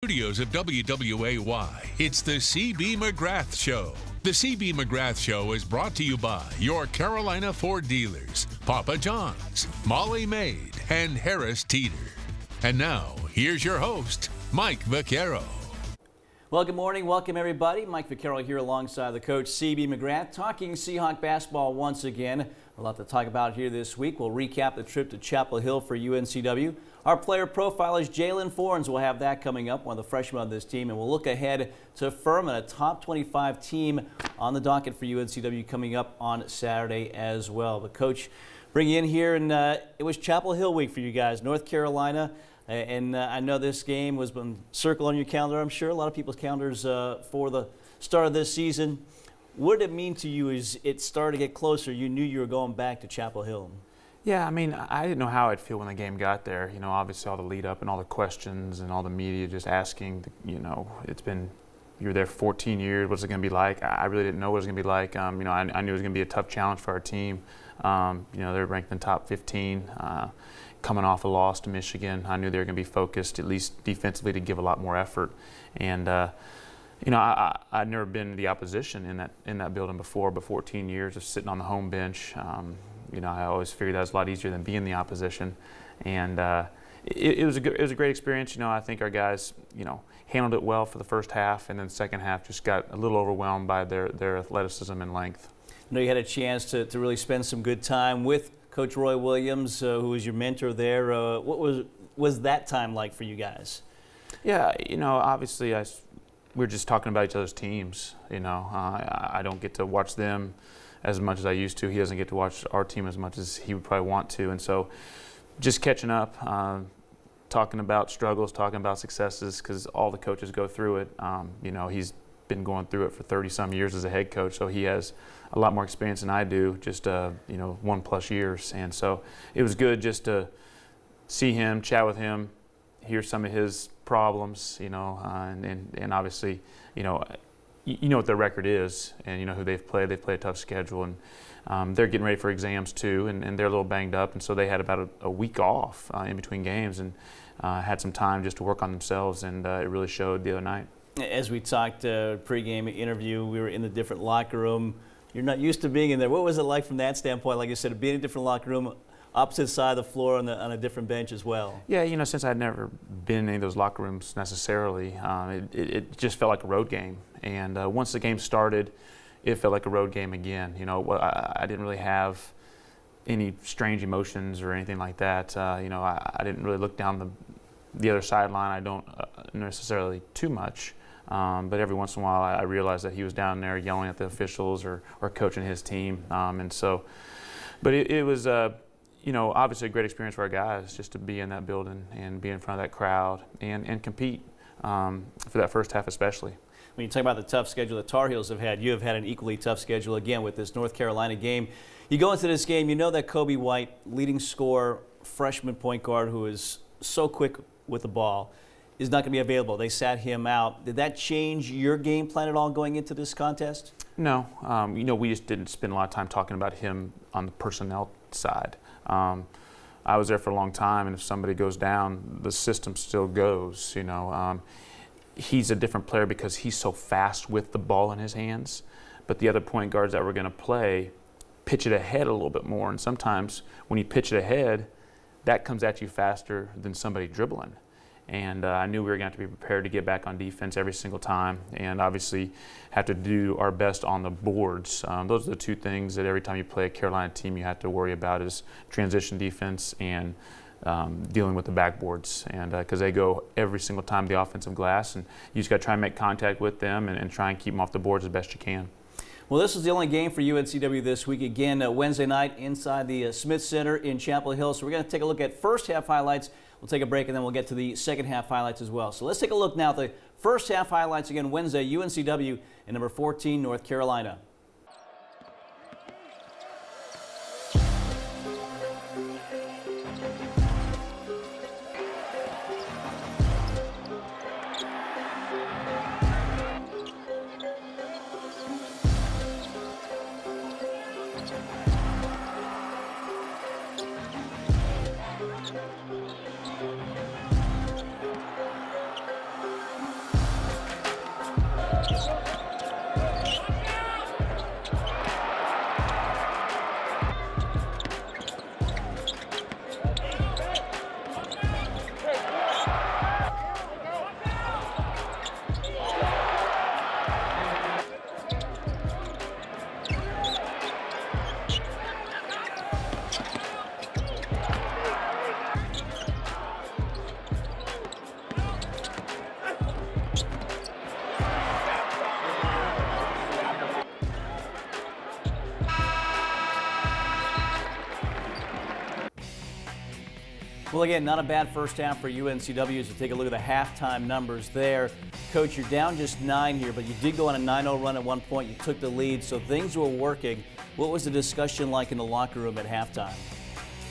Studios of WWAY, it's the C.B. McGrath Show. The C.B. McGrath Show is brought to you by your Carolina Ford dealers, Papa John's, Molly Maid, and Harris Teeter. And now, here's your host, Mike Vaccaro. Well, good morning. Welcome, everybody. Mike Vaccaro here alongside the coach, C.B. McGrath, talking Seahawk basketball once again. A lot to talk about here this week. We'll recap the trip to Chapel Hill for UNCW. Our player profile is Jalen Fornes. We'll have that coming up, one of the freshmen on this team. And we'll look ahead to Furman, a top 25 team on the docket for UNCW coming up on Saturday as well. But, Coach, bring you in here, and it was Chapel Hill week for you guys, North Carolina. And I know this game was been circled on your calendar, I'm sure. A lot of people's calendars for the start of this season. What did it mean to you as it started to get closer? You knew you were going back to Chapel Hill. Yeah, I mean, I didn't know how I'd feel when the game got there. You know, obviously all the lead up and all the questions and all the media just asking, you know, you were there for 14 years, what's it going to be like? I really didn't know what it was going to be like. You know, I knew it was going to be a tough challenge for our team. You know, they're ranked in the top 15. Coming off a loss to Michigan, I knew they were going to be focused, at least defensively, to give a lot more effort. And you know, I'd never been to the opposition in that building before, but 14 years of sitting on the home bench. You know, I always figured that was a lot easier than being the opposition, and it was a great experience. You know, I think our guys, you know, handled it well for the first half, and then the second half just got a little overwhelmed by their athleticism and length. I know you had a chance to really spend some good time with Coach Roy Williams, who was your mentor there. What was that time like for you guys? Yeah, you know, obviously we're just talking about each other's teams. You know, I don't get to watch them as much as I used to. He doesn't get to watch our team as much as he would probably want to. And so just catching up, talking about struggles, talking about successes, because all the coaches go through it. You know, he's been going through it for 30-some years as a head coach, so he has a lot more experience than I do, just, you know, 1+ years. And so it was good just to see him, chat with him, hear some of his problems, you know, and obviously, you know what their record is, and you know who they've played. They play a tough schedule, and they're getting ready for exams too, and they're a little banged up, and so they had about a week off in between games, and had some time just to work on themselves, and it really showed the other night. As we talked pregame interview, we were in the different locker room. You're not used to being in there. What was it like from that standpoint? Like you said, being in a different locker room, opposite side of the floor on a different bench as well. Yeah, you know, since I'd never been in any of those locker rooms necessarily, it just felt like a road game. And once the game started, it felt like a road game again. You know, I didn't really have any strange emotions or anything like that. You know, I didn't really look down the other sideline. I don't necessarily too much. But every once in a while, I realized that he was down there yelling at the officials or coaching his team. And so, but it was, you know, obviously a great experience for our guys just to be in that building and be in front of that crowd and compete for that first half especially. When you talk about the tough schedule the Tar Heels have had, you have had an equally tough schedule again with this North Carolina game. You go into this game, you know that Kobe White, leading scorer, freshman point guard who is so quick with the ball, is not going to be available. They sat him out. Did that change your game plan at all going into this contest? No. You know, we just didn't spend a lot of time talking about him on the personnel side. I was there for a long time, and if somebody goes down, the system still goes, you know. He's a different player because he's so fast with the ball in his hands, but the other point guards that were going to play pitch it ahead a little bit more, and sometimes when you pitch it ahead, that comes at you faster than somebody dribbling. And I knew we were going to have to be prepared to get back on defense every single time, and obviously have to do our best on the boards. Those are the two things that every time you play a Carolina team you have to worry about, is transition defense and dealing with the backboards, and because they go every single time to the offensive glass, and you just got to try and make contact with them and try and keep them off the boards as best you can. Well, this is the only game for UNCW this week. Again, Wednesday night inside the Smith Center in Chapel Hill. So we're going to take a look at first half highlights. We'll take a break, and then we'll get to the second half highlights as well. So let's take a look now at the first half highlights again Wednesday, UNCW and number 14, North Carolina. Well, again, not a bad first half for UNCW as you take a look at the halftime numbers there. Coach, you're down just 9 here, but you did go on a 9-0 run at one point. You took the lead, so things were working. What was the discussion like in the locker room at halftime?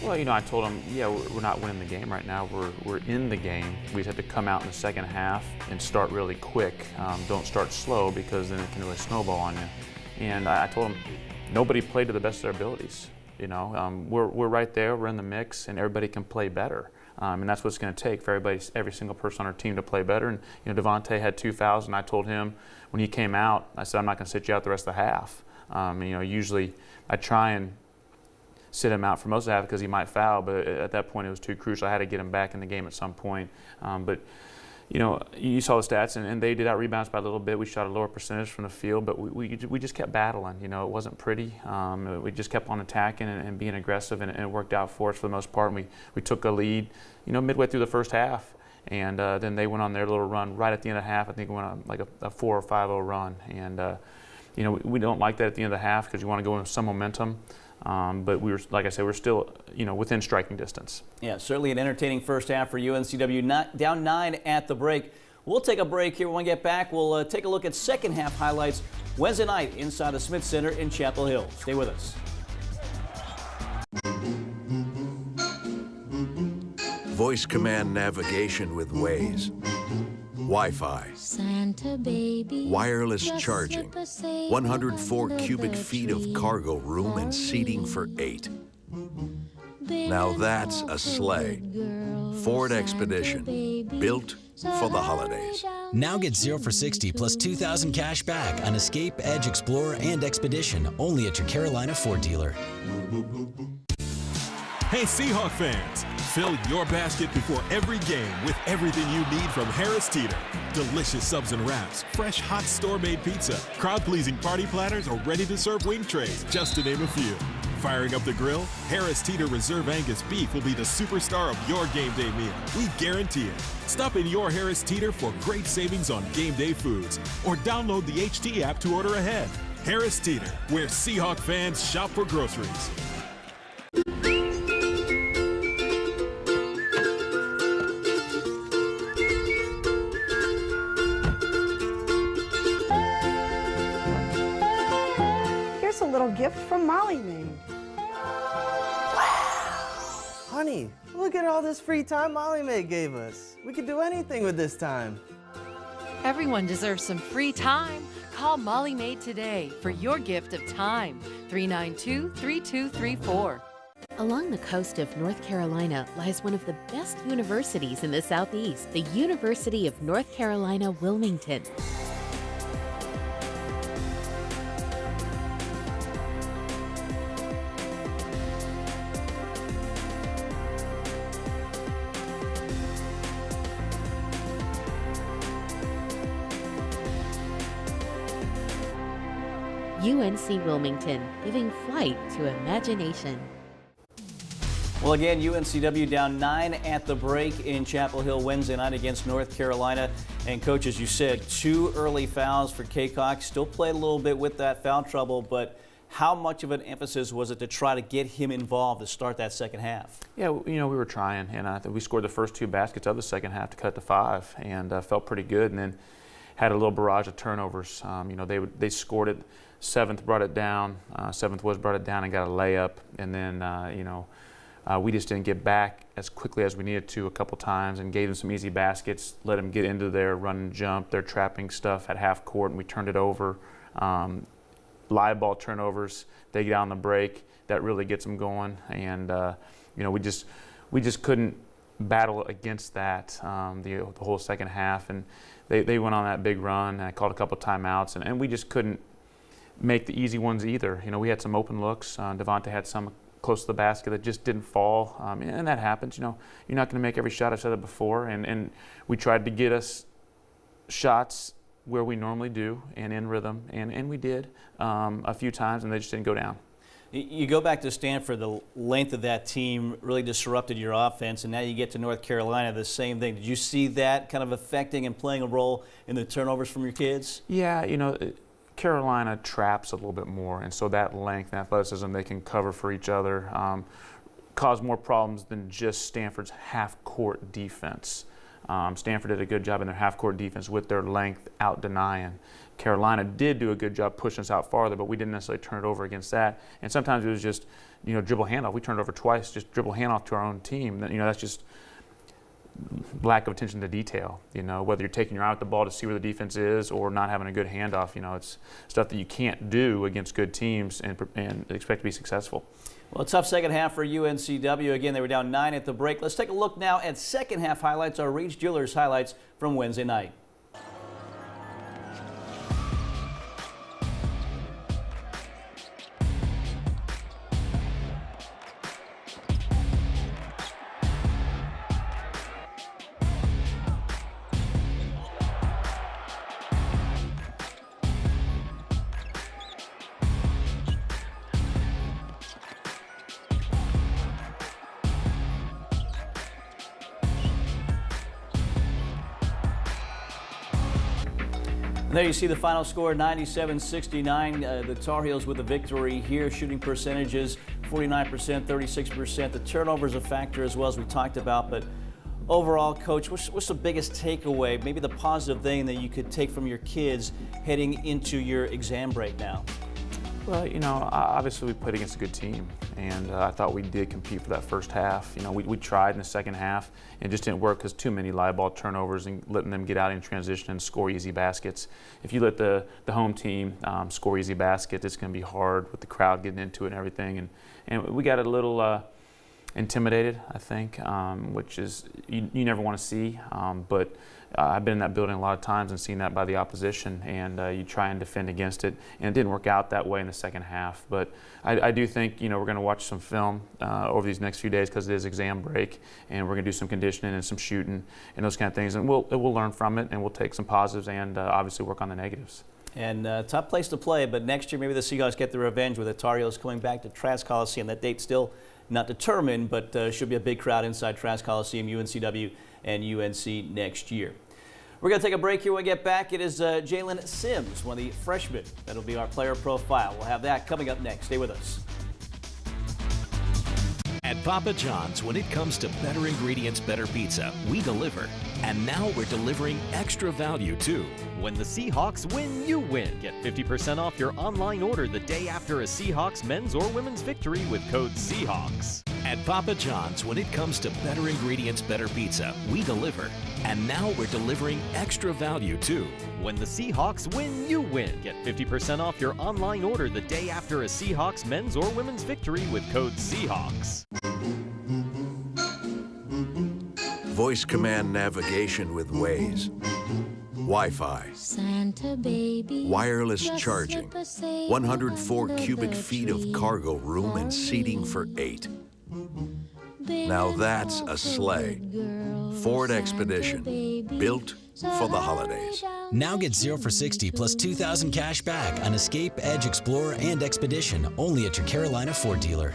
Well, I told them, yeah, we're not winning the game right now. We're in the game. We just had to come out in the second half and start really quick. Don't start slow because then it can really snowball on you. And I told them, nobody played to the best of their abilities. We're right there, we're in the mix, and everybody can play better. And that's what it's going to take for every single person on our team to play better. And Devontae had 2 fouls, and I told him when he came out, I said, I'm not going to sit you out the rest of the half. Usually I try and sit him out for most of the half because he might foul, but at that point it was too crucial. I had to get him back in the game at some point. You saw the stats, and they did out rebounds by a little bit. We shot a lower percentage from the field, but we just kept battling. It wasn't pretty. We just kept on attacking and being aggressive, and it worked out for us for the most part. And we took a lead, midway through the first half, and then they went on their little run right at the end of the half. I think we went on like a 4 or 5-0 run, and we don't like that at the end of the half because you want to go in with some momentum. But we were, like I said, we're still, within striking distance. Yeah, certainly an entertaining first half for UNCW. Down 9 at the break. We'll take a break here. When we get back, we'll take a look at second half highlights Wednesday night inside the Smith Center in Chapel Hill. Stay with us. Voice command navigation with Waze. Wi-Fi, wireless charging, 104 cubic feet of cargo room and seating for 8. Now that's a sleigh. Ford Expedition, built for the holidays. Now get 0 for 60 plus 2,000 cash back on Escape, Edge, Explorer, and Expedition, only at your Carolina Ford dealer. Hey Seahawk fans, fill your basket before every game with everything you need from Harris Teeter. Delicious subs and wraps, fresh hot store-made pizza, crowd-pleasing party platters, or ready-to-serve wing trays, just to name a few. Firing up the grill, Harris Teeter Reserve Angus beef will be the superstar of your game day meal. We guarantee it. Stop in your Harris Teeter for great savings on game day foods, or download the HT app to order ahead. Harris Teeter, where Seahawk fans shop for groceries. A little gift from Molly made. Wow! Honey, look at all this free time Molly Mae gave us. We could do anything with this time. Everyone deserves some free time. Call Molly Maid today for your gift of time. 392-3234. Along the coast of North Carolina lies one of the best universities in the Southeast, the University of North Carolina, Wilmington. UNC Wilmington, giving flight to imagination. Well, again, UNCW down 9 at the break in Chapel Hill Wednesday night against North Carolina. And, Coach, as you said, 2 early fouls for Kaycock. Still played a little bit with that foul trouble, but how much of an emphasis was it to try to get him involved to start that second half? Yeah, we were trying, and I think we scored the first 2 baskets of the second half to cut to 5, and felt pretty good. And then had a little barrage of turnovers. They scored it. 7th brought it down. 7th brought it down and got a layup, and then we just didn't get back as quickly as we needed to a couple times, and gave them some easy baskets. Let them get into their run and jump, their trapping stuff at half court, and we turned it over. Live ball turnovers, they get out on the break. That really gets them going, and we just couldn't battle against that the whole second half. And they went on that big run, and I called a couple timeouts, and we just couldn't make the easy ones either. You know, we had some open looks. Devontae had some close to the basket that just didn't fall, and that happens. You know, you're not going to make every shot. I've said that before, and we tried to get us shots where we normally do and in rhythm, and we did a few times, and they just didn't go down. You go back to Stanford, the length of that team really disrupted your offense, and now you get to North Carolina, the same thing. Did you see that kind of affecting and playing a role in the turnovers from your kids? Yeah, you know, Carolina traps a little bit more, and so that length and athleticism, they can cover for each other, cause more problems than just Stanford's half-court defense. Stanford did a good job in their half-court defense with their length out denying. Carolina did do a good job pushing us out farther, but we didn't necessarily turn it over against that. And sometimes it was just, you know, dribble handoff. We turned it over twice, just dribble handoff to our own team. You know, that's just lack of attention to detail. You know, whether you're taking your eye off the ball to see where the defense is or not having a good handoff, you know, it's stuff that you can't do against good teams and expect to be successful. Well, a tough second half for UNCW. Again, they were down 9 at the break. Let's take a look now at second half highlights, our Reed's Jewelers highlights from Wednesday night. And there you see the final score, 97-69. The Tar Heels with the victory here. Shooting percentages, 49%, 36%. The turnovers a factor as well, as we talked about. But overall, Coach, what's the biggest takeaway, maybe the positive thing that you could take from your kids heading into your exam break now? Well, you know, obviously we played against a good team, and I thought we did compete for that first half. You know, we tried in the second half, and it just didn't work because too many live ball turnovers and letting them get out in transition and score easy baskets. If you let the home team score easy baskets, it's going to be hard with the crowd getting into it and everything. And we got a little intimidated, I think, which is you never want to see, but I've been in that building a lot of times and seen that by the opposition, and you try and defend against it, and it didn't work out that way in the second half. But I do think, you know, we're going to watch some film over these next few days because it is exam break, and we're going to do some conditioning and some shooting and those kind of things, and we'll learn from it, and we'll take some positives and obviously work on the negatives. And tough place to play, but next year maybe the Seahawks get the revenge with the Tar Heels coming back to Trask Coliseum. That date's still not determined, but should be a big crowd inside Trask Coliseum, UNCW and UNC next year. We're going to take a break here. When we get back, it is Jalen Sims, one of the freshmen. That'll be our player profile. We'll have that coming up next. Stay with us. At Papa John's, when it comes to better ingredients, better pizza, we deliver. And now we're delivering extra value, too. When the Seahawks win, you win. Get 50% off your online order the day after a Seahawks men's or women's victory with code Seahawks. At Papa John's, when it comes to better ingredients, better pizza, we deliver. And now we're delivering extra value, too. When the Seahawks win, you win. Get 50% off your online order the day after a Seahawks men's or women's victory with code Seahawks. Voice command navigation with Waze. Wi-Fi. Wireless charging. 104 cubic feet of cargo room and seating for 8. Now that's a sleigh. Ford Expedition, built for the holidays. Now get 0 for 60 plus 2,000 cash back on Escape, Edge, Explorer, and Expedition, only at your Carolina Ford dealer.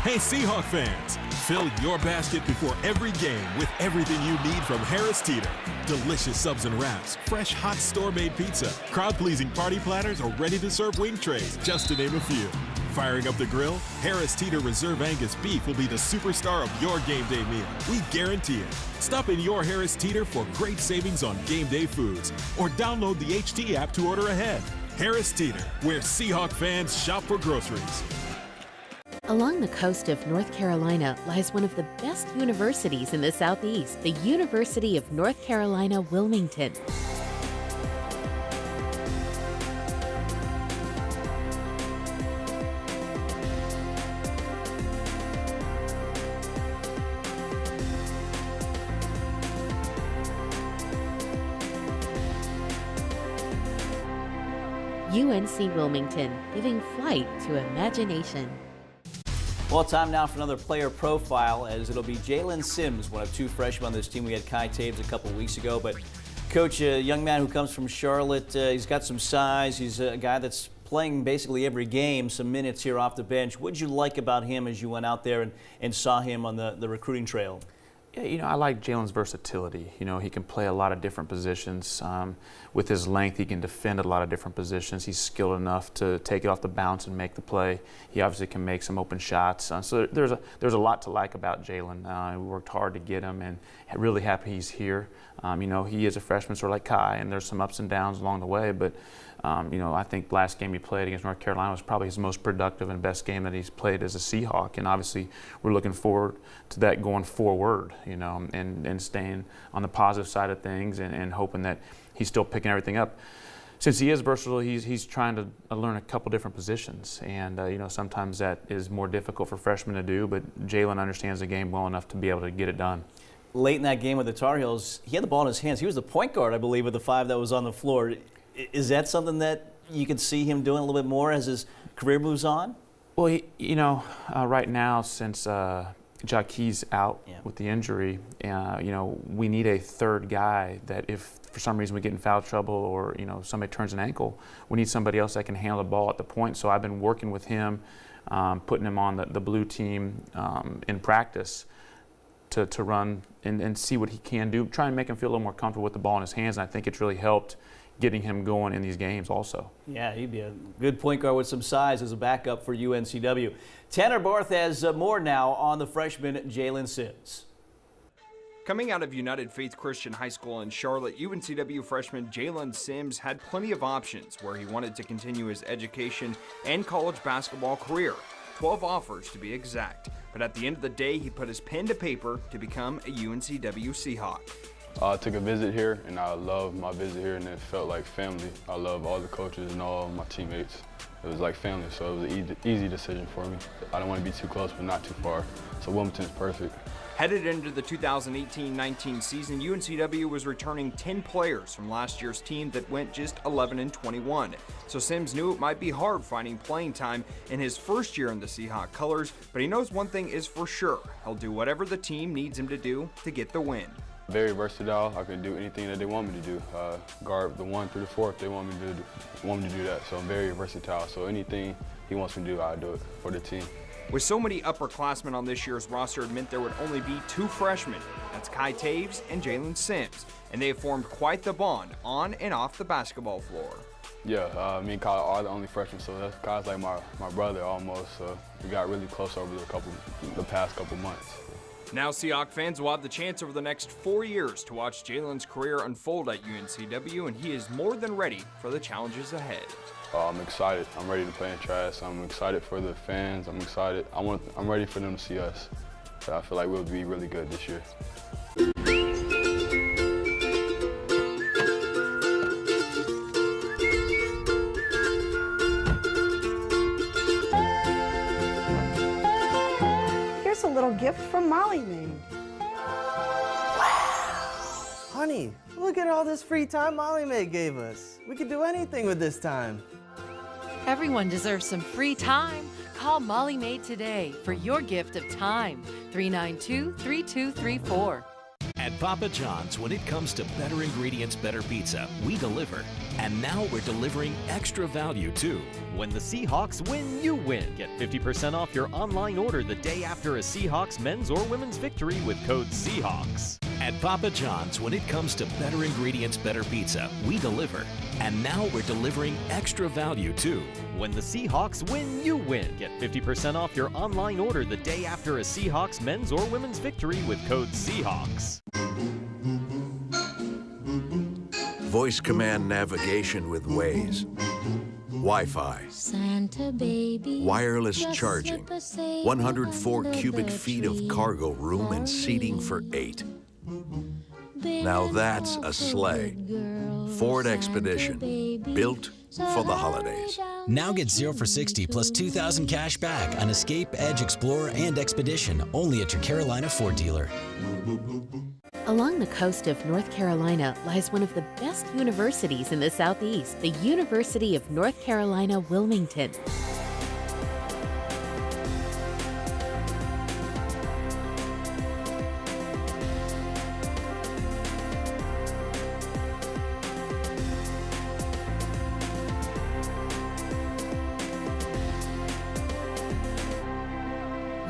Hey Seahawk fans, fill your basket before every game with everything you need from Harris Teeter. Delicious subs and wraps, fresh hot store-made pizza, crowd-pleasing party platters, or ready-to-serve wing trays, just to name a few. Firing up the grill, Harris Teeter Reserve Angus Beef will be the superstar of your game day meal. We guarantee it. Stop in your Harris Teeter for great savings on game day foods, or download the HT app to order ahead. Harris Teeter, where Seahawk fans shop for groceries. Along the coast of North Carolina lies one of the best universities in the Southeast, the University of North Carolina, Wilmington. UNC Wilmington, giving flight to imagination. Well, time now for another player profile, as it'll be Jalen Sims, one of two freshmen on this team. We had Kai Taves a couple weeks ago, but Coach, a young man who comes from Charlotte, he's got some size. He's a guy that's playing basically every game, some minutes here off the bench. What did you like about him as you went out there and saw him on the recruiting trail? Yeah, I like Jalen's versatility. He can play a lot of different positions. With his length, he can defend a lot of different positions. He's skilled enough to take it off the bounce and make the play. He obviously can make some open shots. So there's a lot to like about Jalen. We worked hard to get him, and really happy he's here. He is a freshman, sort of like Kai, and there's some ups and downs along the way. But I think last game he played against North Carolina was probably his most productive and best game that he's played as a Seahawk. And obviously, we're looking forward to that going forward, and staying on the positive side of things and hoping that he's still picking everything up. Since he is versatile, he's trying to learn a couple different positions. And, sometimes that is more difficult for freshmen to do, but Jalen understands the game well enough to be able to get it done. Late in that game with the Tar Heels, he had the ball in his hands. He was the point guard, I believe, of the five that was on the floor. Is that something that you could see him doing a little bit more as his career moves on? Well, right now, since Jaquie's out with the injury, we need a third guy that if for some reason we get in foul trouble or, somebody turns an ankle, we need somebody else that can handle the ball at the point. So I've been working with him, putting him on the blue team in practice to run and see what he can do, try and make him feel a little more comfortable with the ball in his hands. And I think it's really helped getting him going in these games also. Yeah, he'd be a good point guard with some size as a backup for UNCW. Tanner Barth has more now on the freshman Jalen Sims. Coming out of United Faith Christian High School in Charlotte, UNCW freshman Jalen Sims had plenty of options where he wanted to continue his education and college basketball career. 12 offers to be exact. But at the end of the day, he put his pen to paper to become a UNCW Seahawk. I took a visit here, and I loved my visit here, and it felt like family. I love all the coaches and all my teammates. It was like family, so it was an easy decision for me. I don't want to be too close, but not too far. So Wilmington's perfect. Headed into the 2018-19 season, UNCW was returning 10 players from last year's team that went just 11-21. So Sims knew it might be hard finding playing time in his first year in the Seahawk colors, but he knows one thing is for sure. He'll do whatever the team needs him to do to get the win. Very versatile. I can do anything that they want me to do. Guard the 1 through the 4 if they want me to do that. So I'm very versatile. So anything he wants me to do, I'll do it for the team. With so many upperclassmen on this year's roster, it meant there would only be 2 freshmen. That's Kai Taves and Jalen Sims. And they have formed quite the bond on and off the basketball floor. Yeah, me and Kai are the only freshmen, so Kai's like my brother almost. So we got really close over the past couple months. Now Seahawk fans will have the chance over the next 4 years to watch Jalen's career unfold at UNCW, and he is more than ready for the challenges ahead. I'm excited. I'm ready to play in Trash. I'm excited for the fans. I'm excited. I'm ready for them to see us. So I feel like we'll be really good this year. Here's a little gift from Molly Maid. Honey, look at all this free time Molly Maid gave us. We could do anything with this time. Everyone deserves some free time. Call Molly Maid today for your gift of time. 392-3234. At Papa John's, when it comes to better ingredients, better pizza, we deliver. And now we're delivering extra value too. When the Seahawks win, you win. Get 50% off your online order the day after a Seahawks men's or women's victory with code Seahawks. At Papa John's, when it comes to better ingredients, better pizza, we deliver. And now we're delivering extra value too. When the Seahawks win, you win. Get 50% off your online order the day after a Seahawks men's or women's victory with code Seahawks. Voice command navigation with Waze. Wi-Fi. Wireless charging. 104 cubic feet of cargo room and seating for 8. Now that's a sleigh. Ford Expedition, built for the holidays. Now get 0 for 60 plus 2,000 cash back on Escape, Edge, Explorer, and Expedition, only at your Carolina Ford dealer. Along the coast of North Carolina lies one of the best universities in the Southeast, the University of North Carolina, Wilmington.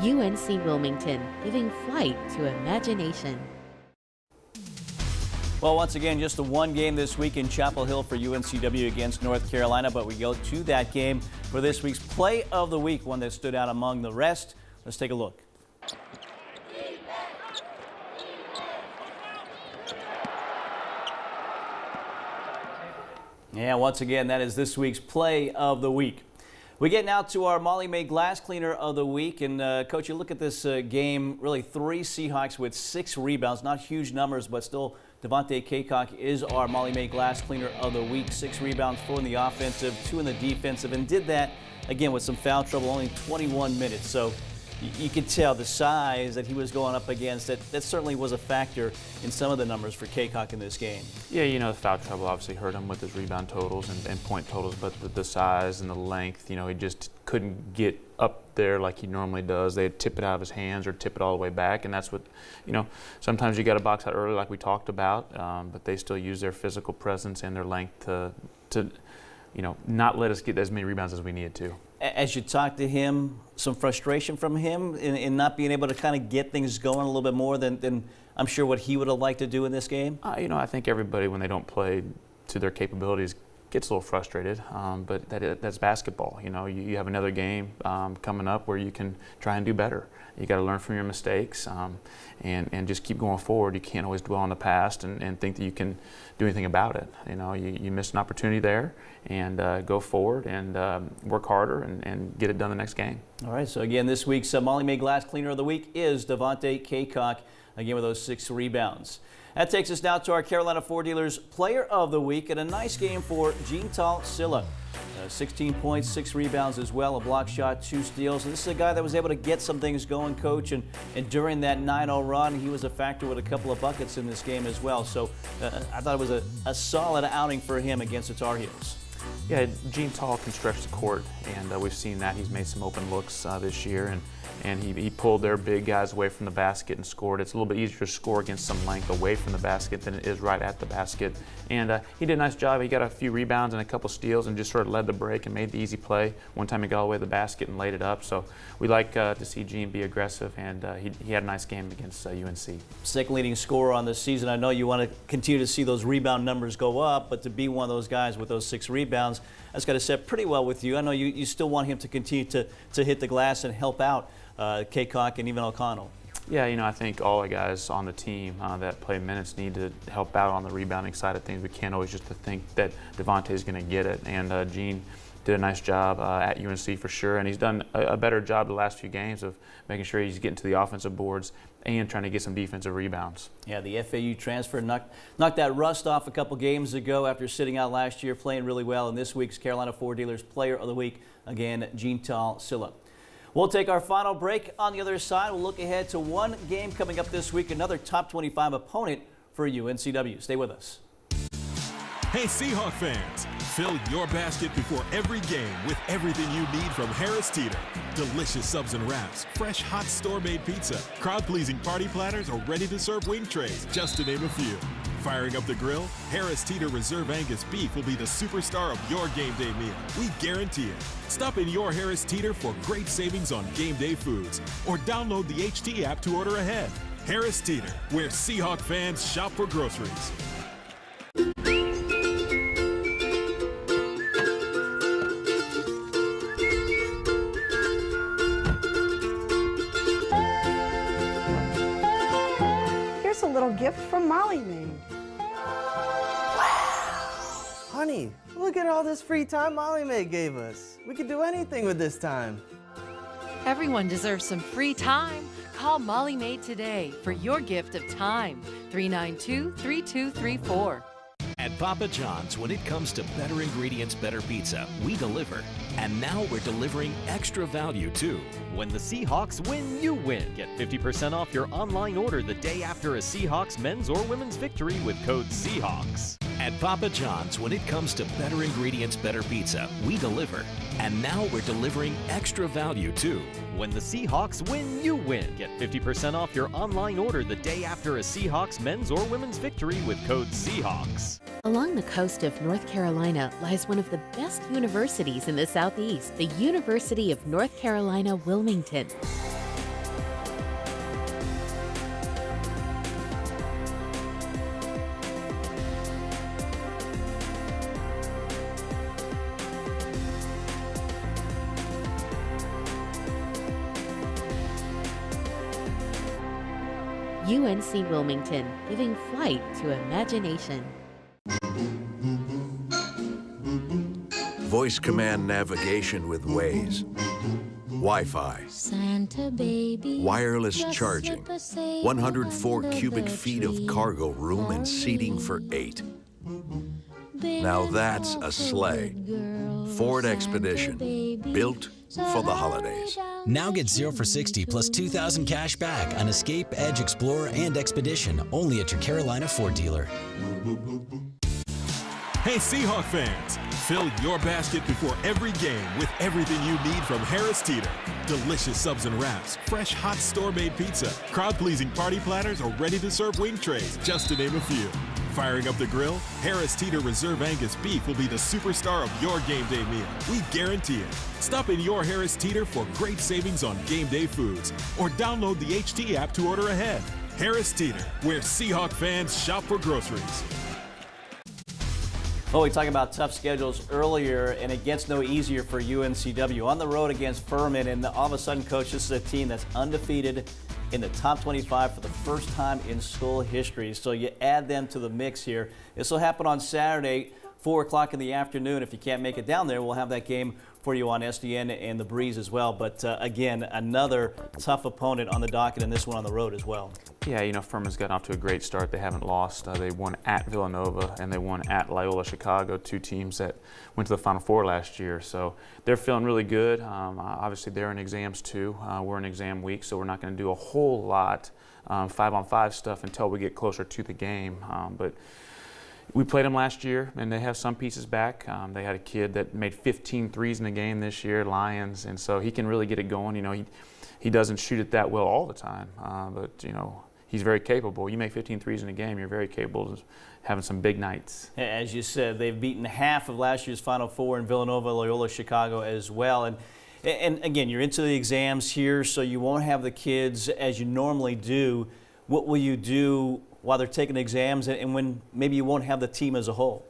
UNC Wilmington, giving flight to imagination. Well, once again, just the one game this week in Chapel Hill for UNCW against North Carolina, but we go to that game for this week's Play of the Week, one that stood out among the rest. Let's take a look. Yeah, once again, that is this week's Play of the Week. We get now to our Molly May Glass Cleaner of the Week. And, Coach, you look at this game, really 3 Seahawks with 6 rebounds. Not huge numbers, but still Devontae Kaycock is our Molly May Glass Cleaner of the Week. 6 rebounds, 4 in the offensive, 2 in the defensive, and did that, again, with some foul trouble, only 21 minutes. So you could tell the size that he was going up against. That certainly was a factor in some of the numbers for Kaycock in this game. Yeah, you know, the foul trouble obviously hurt him with his rebound totals and point totals, but the size and the length, you know, he just couldn't get up there like he normally does. They'd tip it out of his hands or tip it all the way back, and that's what, you know, sometimes you got to box out early like we talked about, but they still use their physical presence and their length to, you know, not let us get as many rebounds as we needed to. As you talk to him, some frustration from him in not being able to kind of get things going a little bit more than I'm sure what he would have liked to do in this game? You know, I think everybody, when they don't play to their capabilities, gets a little frustrated, but that's basketball. You know, you have another game coming up where you can try and do better. You got to learn from your mistakes and just keep going forward. You can't always dwell on the past and think that you can do anything about it. You know, you missed an opportunity there, and go forward and work harder and get it done the next game. All right, so again, this week's Molly May Glass Cleaner of the Week is Devontae Kaycock, again with those 6 rebounds. That takes us now to our Carolina Ford Dealers Player of the Week, and a nice game for Jeantal Silla. 16 points, 6 rebounds as well, a block shot, 2 steals. And this is a guy that was able to get some things going, Coach, and during that 9-0 run, he was a factor with a couple of buckets in this game as well. So I thought it was a solid outing for him against the Tar Heels. Yeah, Jeantal can stretch the court, and we've seen that. He's made some open looks this year, and he pulled their big guys away from the basket and scored. It's a little bit easier to score against some length away from the basket than it is right at the basket. And he did a nice job. He got a few rebounds and a couple steals and just sort of led the break and made the easy play. One time he got all the way to the basket and laid it up. So we like to see Gene be aggressive, and he had a nice game against UNC. Second leading scorer on the season. I know you want to continue to see those rebound numbers go up, but to be one of those guys with those 6 rebounds, that's got to set pretty well with you. I know you still want him to continue to hit the glass and help out Kaycock and even O'Connell. Yeah, you know, I think all the guys on the team that play minutes need to help out on the rebounding side of things. We can't always just think that Devontae is going to get it. And Gene did a nice job at UNC for sure, and he's done a better job the last few games of making sure he's getting to the offensive boards and trying to get some defensive rebounds. Yeah, the FAU transfer knocked that rust off a couple games ago after sitting out last year, playing really well. And this week's Carolina Ford Dealers Player of the Week, again, Jeantal Silla. We'll take our final break. On the other side, we'll look ahead to one game coming up this week, another top 25 opponent for UNCW. Stay with us. Hey Seahawk fans, fill your basket before every game with everything you need from Harris Teeter. Delicious subs and wraps, fresh hot store-made pizza, crowd-pleasing party platters, or ready-to-serve wing trays, just to name a few. Firing up the grill, Harris Teeter Reserve Angus Beef will be the superstar of your game day meal. We guarantee it. Stop in your Harris Teeter for great savings on game day foods, or download the HT app to order ahead. Harris Teeter, where Seahawk fans shop for groceries. Here's a little gift from Molly May. Honey, look at all this free time Molly May gave us. We could do anything with this time. Everyone deserves some free time. Call Molly May today for your gift of time. 392-3234. At Papa John's, when it comes to better ingredients, better pizza, we deliver. And now we're delivering extra value too. When the Seahawks win, you win. Get 50% off your online order the day after a Seahawks men's or women's victory with code Seahawks. At Papa John's, when it comes to better ingredients, better pizza, we deliver. And now we're delivering extra value too. When the Seahawks win, you win. Get 50% off your online order the day after a Seahawks men's or women's victory with code Seahawks. Along the coast of North Carolina lies one of the best universities in the Southeast, the University of North Carolina, Wilmington. UNC Wilmington, giving flight to imagination. Voice command navigation with Waze. Wi-Fi. Santa baby, Wireless charging. 104 cubic feet of cargo room and seating for 8. Now that's a sleigh. Ford Expedition. Built for the holidays. Now get 0 for 60 plus 2,000 cash back on Escape, Edge, Explorer, and Expedition only at your Carolina Ford dealer. Hey Seahawk fans, fill your basket before every game with everything you need from Harris Teeter. Delicious subs and wraps, fresh hot store-made pizza, crowd-pleasing party platters, or ready-to-serve wing trays, just to name a few. Firing up the grill, Harris Teeter Reserve Angus beef will be the superstar of your game day meal. We guarantee it. Stop in your Harris Teeter for great savings on game day foods, or download the HT app to order ahead. Harris Teeter, where Seahawk fans shop for groceries. Well, we talked about tough schedules earlier, and it gets no easier for UNCW. On the road against Furman, and all of a sudden, Coach, this is a team that's undefeated in the top 25 for the first time in school history. So you add them to the mix here. This will happen on Saturday, 4 o'clock in the afternoon. If you can't make it down there, we'll have that game for you on SDN and the Breeze as well. But again, another tough opponent on the docket, and this one on the road as well. Yeah, you know, Furman's gotten off to a great start. They haven't lost. They won at Villanova and they won at Loyola Chicago, two teams that went to the Final Four last year. So they're feeling really good. Obviously, they're in exams too. We're in exam week, so we're not going to do a whole lot 5-on-5 stuff until we get closer to the game. But we played them last year, and they have some pieces back. They had a kid that made 15 threes in the game this year, Lions, and so he can really get it going. You know, he doesn't shoot it that well all the time, but you know, he's very capable. You make 15 threes in a game, you're very capable of having some big nights. As you said, they've beaten half of last year's Final Four in Villanova, Loyola, Chicago as well. And again, you're into the exams here, so you won't have the kids as you normally do. What will you do while they're taking exams and when maybe you won't have the team as a whole?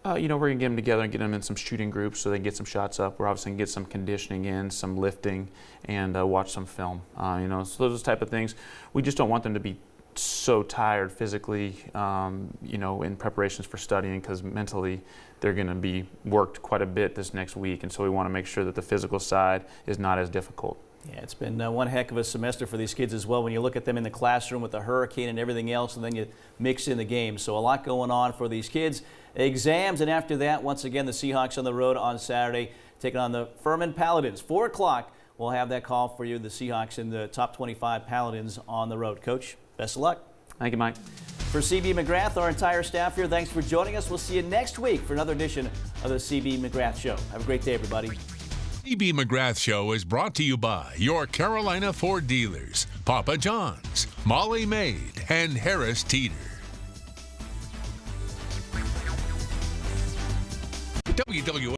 You know, we're going to get them together and get them in some shooting groups so they can get some shots up. We're obviously going to get some conditioning in, some lifting, and watch some film. You know, so those type of things. We just don't want them to be so tired physically, you know, in preparations for studying, because mentally they're going to be worked quite a bit this next week. And so we want to make sure that the physical side is not as difficult. Yeah, it's been one heck of a semester for these kids as well when you look at them in the classroom with the hurricane and everything else, and then you mix in the game. So a lot going on for these kids. Exams, and after that, once again, the Seahawks on the road on Saturday, taking on the Furman Paladins. 4 o'clock, we'll have that call for you, the Seahawks and the top 25 Paladins on the road. Coach, best of luck. Thank you, Mike. For CB McGrath, our entire staff here, thanks for joining us. We'll see you next week for another edition of the CB McGrath Show. Have a great day, everybody. CB McGrath Show is brought to you by your Carolina Ford dealers, Papa John's, Molly Maid, and Harris Teeter. WWA